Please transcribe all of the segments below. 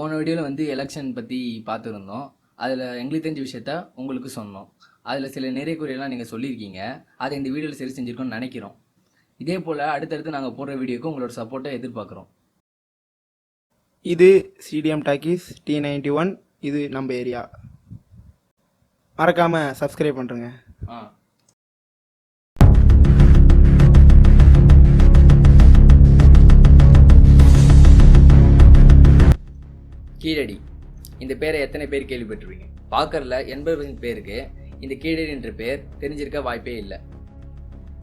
போன வீடியோவில் வந்து எலெக்ஷன் பற்றி பார்த்துருந்தோம். அதில் எங்களுக்கு தெரிஞ்ச விஷயத்த உங்களுக்கு சொன்னோம். அதில் சில நிறைய குறையெல்லாம் நீங்கள் சொல்லியிருக்கீங்க. அதை இந்த வீடியோவில் சரி செஞ்சுருக்கோம்னு நினைக்கிறோம். இதே போல் அடுத்தடுத்து நாங்கள் போடுற வீடியோக்கு உங்களோட சப்போர்ட்டை எதிர்பார்க்குறோம். இது சிடிஎம் டாக்கீஸ் T91. இது நம்ம ஏரியா. மறக்காமல் சப்ஸ்கிரைப் பண்ணுறேங்க. கீழடி இந்த பேரை எத்தனை பேர் கேள்விப்பட்டிருப்பீங்க? பார்க்கறதுல 80% பேருக்கு இந்த கீழடி என்ற பேர் தெரிஞ்சிருக்க வாய்ப்பே இல்லை.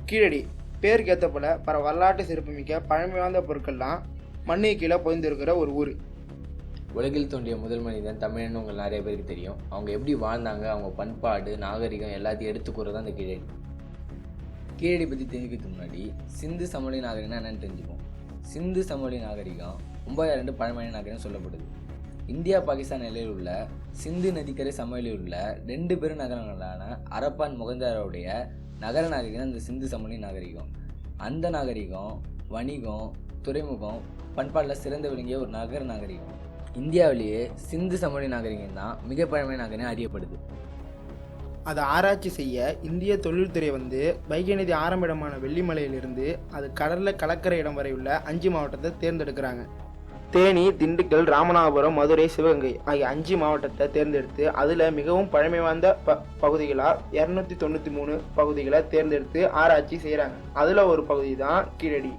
கீழடி பேருக்கு ஏற்ற போல பல வரலாற்று சிறப்புமிக்க பழமை வாய்ந்த பொருட்கள்லாம் மண்ணு கீழே பொய்ந்திருக்கிற ஒரு ஊர். உலகில் தோன்றிய முதல் மனிதன் தமிழன்னு உங்களுக்கு நிறைய பேருக்கு தெரியும். அவங்க எப்படி வாழ்ந்தாங்க, அவங்க பண்பாடு, நாகரிகம் எல்லாத்தையும் எடுத்துக்கூறது தான் இந்த கீழடி. கீழடி பற்றி தெரிஞ்சுக்கிறதுக்கு முன்னாடி சிந்து சமவெளி நாகரிகம்னா என்னென்னு தெரிஞ்சுப்போம். சிந்து சமவெளி நாகரிகம் 9002 பழமையான நாகரிகம் சொல்லப்படுது. இந்தியா பாகிஸ்தான் எல்லையில் உள்ள சிந்து நதிக்கரை சமவெளியில் உள்ள 2 பெரும் நகரங்களான அரப்பான் முகந்தாரோடைய நகர நாகரிகம் இந்த சிந்து சமவெளி நாகரிகம். அந்த நாகரிகம் வணிகம், துறைமுகம், பண்பாட்டில் சிறந்து விளங்கிய ஒரு நகர நாகரிகம். இந்தியாவிலேயே சிந்து சமவெளி நாகரிகம் தான் மிக பழமையான நாகரிகம் அறியப்படுது. அதை ஆராய்ச்சி செய்ய இந்திய தொழில்துறை வைகை நதி ஆரம்பிடமான வெள்ளிமலையிலிருந்து அது கடலில் கலக்கரை இடம் வரை உள்ள 5 மாவட்டத்தை தேர்ந்தெடுக்கிறாங்க. தேனி, திண்டுக்கல், ராமநாதபுரம், மதுரை, சிவகங்கை ஆகிய 5 மாவட்டத்தை தேர்ந்தெடுத்து அதில் மிகவும் பழமை வாய்ந்த பகுதிகளாக 293 பகுதிகளை தேர்ந்தெடுத்து ஆராய்ச்சி செய்கிறாங்க. அதில் ஒரு பகுதி தான் கீழடி.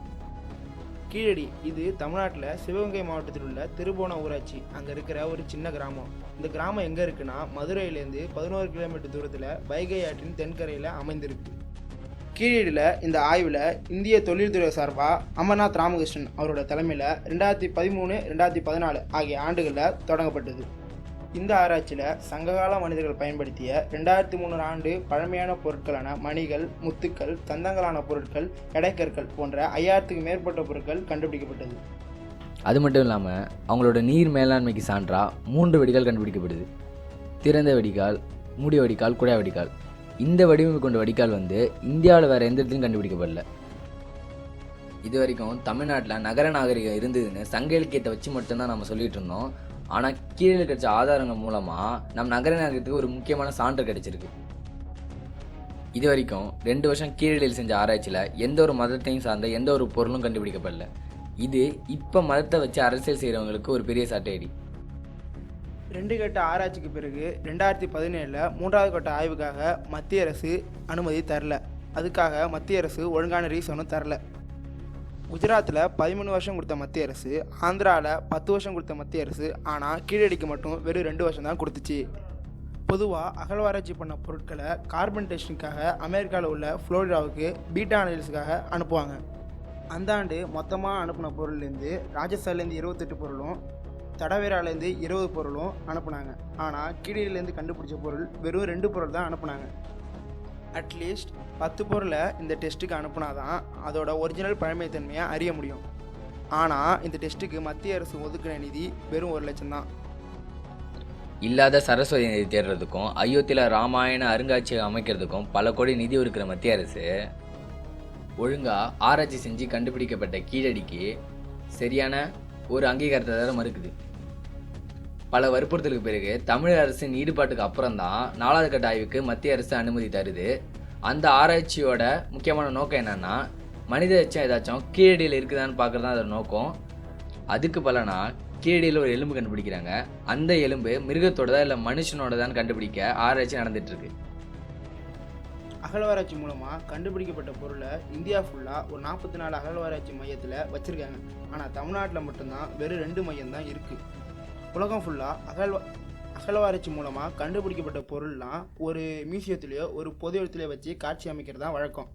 கீழடி இது தமிழ்நாட்டில் சிவகங்கை மாவட்டத்தில் உள்ள திருபுவனம் ஊராட்சி. அங்கே இருக்கிற ஒரு சின்ன கிராமம். இந்த கிராமம் எங்கே இருக்குன்னா மதுரையிலேருந்து 11 கிலோமீட்டர் தூரத்தில் வைகை ஆற்றின் தென்கரையில் அமைந்திருக்கு. கீழடியில் இந்த ஆய்வில் இந்திய தொழில்துறை சார்பாக அமர்நாத் ராமகிருஷ்ணன் அவரோட தலைமையில் 2013, 2014 ஆகிய ஆண்டுகளில் தொடங்கப்பட்டது. இந்த ஆராய்ச்சியில் சங்ககால மனிதர்கள் பயன்படுத்திய 2300 ஆண்டு பழமையான பொருட்களான மணிகள், முத்துக்கள், தந்தங்களான பொருட்கள், எடைக்கற்கள் போன்ற 5000க்கும் மேற்பட்ட பொருட்கள் கண்டுபிடிக்கப்பட்டது. அது மட்டும் இல்லாமல் அவங்களோட நீர் மேலாண்மைக்கு சான்றா 3 வெடிகால் கண்டுபிடிக்கப்படுது. திறந்த வெடிகால், மூடிய வெடிகால், குழாய் வெடிகால். இந்த வடிவமைப்பு கொண்ட வடிகால் இந்தியாவில் வேறு எந்த இடத்துலையும் கண்டுபிடிக்கப்படல. இது வரைக்கும் தமிழ்நாட்டில் நகர நாகரிகம் இருந்ததுன்னு சங்க இலக்கியத்தை வச்சு மட்டும்தான் நம்ம சொல்லிகிட்டு இருந்தோம். ஆனால் கீழே கிடைச்ச ஆதாரங்கள் மூலமாக நம் நகர நாகரிகத்துக்கு ஒரு முக்கியமான சான்று கிடைச்சிருக்கு. இது வரைக்கும் 2 வருஷம் கீழடியில் செஞ்ச ஆராய்ச்சியில் எந்த ஒரு மதத்தையும் சார்ந்த எந்த ஒரு பொருளும் கண்டுபிடிக்கப்படல. இது இப்போ மதத்தை வச்சு அரசியல் செய்கிறவங்களுக்கு ஒரு பெரிய சாட்டையடி. 2 கட்ட ஆராய்ச்சிக்கு பிறகு 2017 3வது கட்ட ஆய்வுக்காக மத்திய அரசு அனுமதி தரல. அதுக்காக மத்திய அரசு ஒழுங்கான ரீசனும் தரல. குஜராத்தில் 13 வருஷம் கொடுத்த மத்திய அரசு, ஆந்திராவில் 10 வருஷம் கொடுத்த மத்திய அரசு, ஆனால் கீழடிக்கு மட்டும் வெறும் 2 வருஷம் தான் கொடுத்துச்சு. பொதுவாக அகழ்வாராய்ச்சி பண்ண பொருட்களை கார்பன் டெஸ்டிங்காக அமெரிக்காவில் உள்ள ஃப்ளோரிடாவுக்கு பீட்டா அனாலிசிஸ்க்காக அனுப்புவாங்க. அந்த ஆண்டு மொத்தமாக அனுப்பின பொருள்லேருந்து ராஜஸ்தான்லேருந்து 28 பொருளும், தடவேராலேருந்து 20 பொருளும் அனுப்புனாங்க. ஆனால் கீழடியிலேருந்து கண்டுபிடிச்ச பொருள் வெறும் 2 பொருள் தான் அனுப்புனாங்க. அட்லீஸ்ட் 10 பொருளை இந்த டெஸ்ட்டுக்கு அனுப்புனாதான் அதோட ஒரிஜினல் பழமைத்தன்மையை அறிய முடியும். ஆனால் இந்த டெஸ்ட்டுக்கு மத்திய அரசு ஒதுக்கின நிதி வெறும் 1 லட்சம் தான். இல்லாத சரஸ்வதி நிதி தேடுறதுக்கும் அயோத்தியில் ராமாயண அருங்காட்சியகம் அமைக்கிறதுக்கும் பல கோடி நிதி ஒதுக்கிற மத்திய அரசு ஒழுங்காக ஆராய்ச்சி செஞ்சு கண்டுபிடிக்கப்பட்ட கீழடிக்கு சரியான ஒரு அங்கீகாரத்தை தர மறுக்குது. பல வற்புறுத்தலுக்கு பிறகு தமிழக அரசின் ஈடுபாட்டுக்கு அப்புறம் தான் 4வது கட்ட ஆய்வுக்கு மத்திய அரசு அனுமதி தருது. அந்த ஆராய்ச்சியோட முக்கியமான நோக்கம் என்னன்னா, மனித எச்சம் ஏதாச்சும் கீழடியில் இருக்குதான்னு பார்க்குறது தான் அதோட நோக்கம். அதுக்கு பலனா கீழடியில் ஒரு எலும்பு கண்டுபிடிக்கிறாங்க. அந்த எலும்பு மிருகத்தோடதா இல்லை மனுஷனோடதான்னு கண்டுபிடிக்க ஆராய்ச்சி நடந்துட்டுருக்கு. அகழ்வாராய்ச்சி மூலமாக கண்டுபிடிக்கப்பட்ட பொருளை இந்தியா ஃபுல்லாக ஒரு 44 அகழ்வாராய்ச்சி மையத்தில் வச்சுருக்காங்க. ஆனால் தமிழ்நாட்டில் மட்டும்தான் வெறும் 2 மையம் தான் இருக்குது. உலகம் ஃபுல்லாக அகழ்வாராய்ச்சி மூலமாக கண்டுபிடிக்கப்பட்ட பொருள்லாம் ஒரு மியூசியத்துலேயோ ஒரு பொது இடத்துலையோ வச்சு காட்சி அமைக்கிறது தான் வழக்கம்.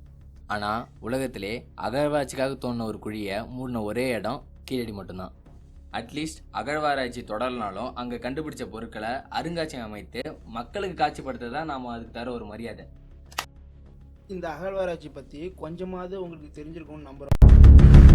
ஆனால் உலகத்திலே அகழ்வாராய்ச்சிக்காக தோணுன ஒரு குழியை மூடின ஒரே இடம் கீழடி மட்டும்தான். அட்லீஸ்ட் அகழ்வாராய்ச்சி தொடரனாலும் அங்கே கண்டுபிடிச்ச பொருட்களை அருங்காட்சியகம் அமைத்து மக்களுக்கு காட்சிப்படுத்த தான் நாம் அதுக்கு தர ஒரு மரியாதை. இந்த அகழ்வாராய்ச்சி பற்றி கொஞ்சமாவது உங்களுக்கு தெரிஞ்சிருக்கும்னு நம்புகிறோம்.